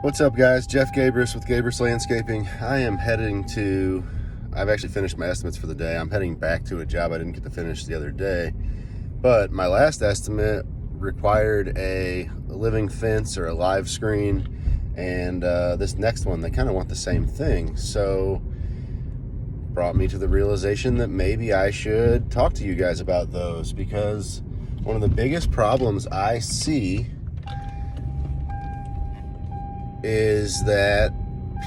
What's up, guys? Jeff Gabris with Gabris Landscaping. I've actually finished my estimates for the day. I'm heading back to a job I didn't get to finish the other day, but my last estimate required a living fence or a live screen, and this next one, they kind of want the same thing. So brought me to the realization that maybe I should talk to you guys about those, because one of the biggest problems I see is that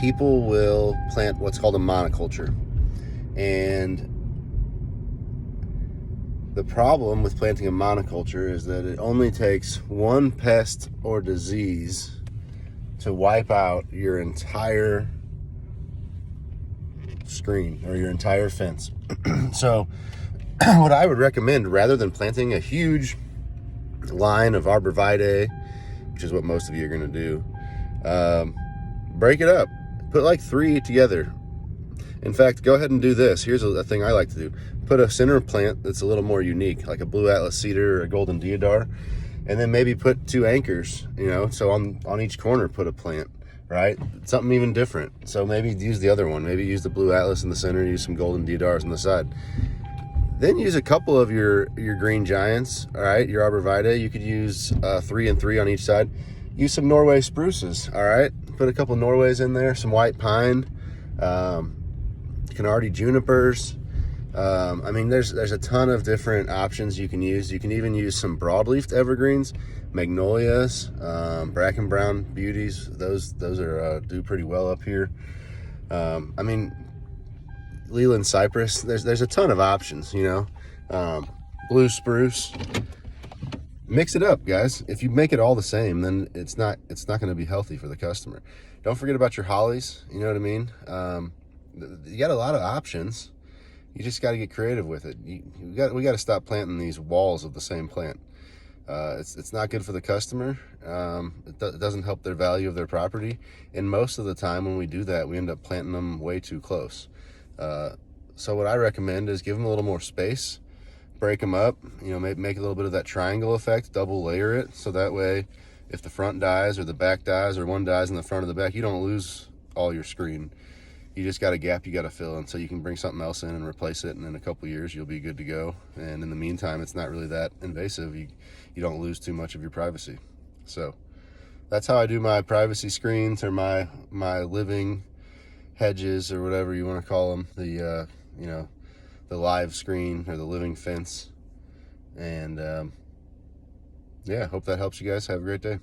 people will plant what's called a monoculture. And the problem with planting a monoculture is that it only takes one pest or disease to wipe out your entire screen or your entire fence. So what I would recommend, rather than planting a huge line of arborvitae, which is what most of you are going to do, break it up. Put like 3 together. In fact, go ahead and do this. Here's a thing I like to do. Put a center plant that's a little more unique, like a blue atlas cedar or a golden deodar, and then maybe put 2 anchors, so on each corner put a plant, right? Something even different. So maybe use the other one. Maybe use the blue atlas in the center, use some golden deodars on the side. Then use a couple of your green giants, all right, your arborvitae. You could use 3 and 3 on each side. Use some Norway spruces, all right? Put a couple Norways in there, some white pine, Canardi junipers. There's a ton of different options you can use. You can even use some broadleafed evergreens, magnolias, bracken brown beauties. Those are do pretty well up here. Leland cypress. There's a ton of options, blue spruce. Mix it up, guys. If you make it all the same, then it's not going to be healthy for the customer. Don't forget about your hollies. You know what I mean? You got a lot of options. You just got to get creative with it. We got to stop planting these walls of the same plant. It's not good for the customer. It doesn't help their value of their property. And most of the time when we do that, we end up planting them way too close. So what I recommend is give them a little more space. Break them up, make a little bit of that triangle effect, double layer it, so that way if the front dies or the back dies or one dies in the front or the back, you don't lose all your screen. You just got a gap you got to fill, and so you can bring something else in and replace it, and in a couple years you'll be good to go. And in the meantime, it's not really that invasive. You don't lose too much of your privacy. So that's how I do my privacy screens, or my living hedges, or whatever you want to call them, the live screen or the living fence. And hope that helps you guys. Have a great day.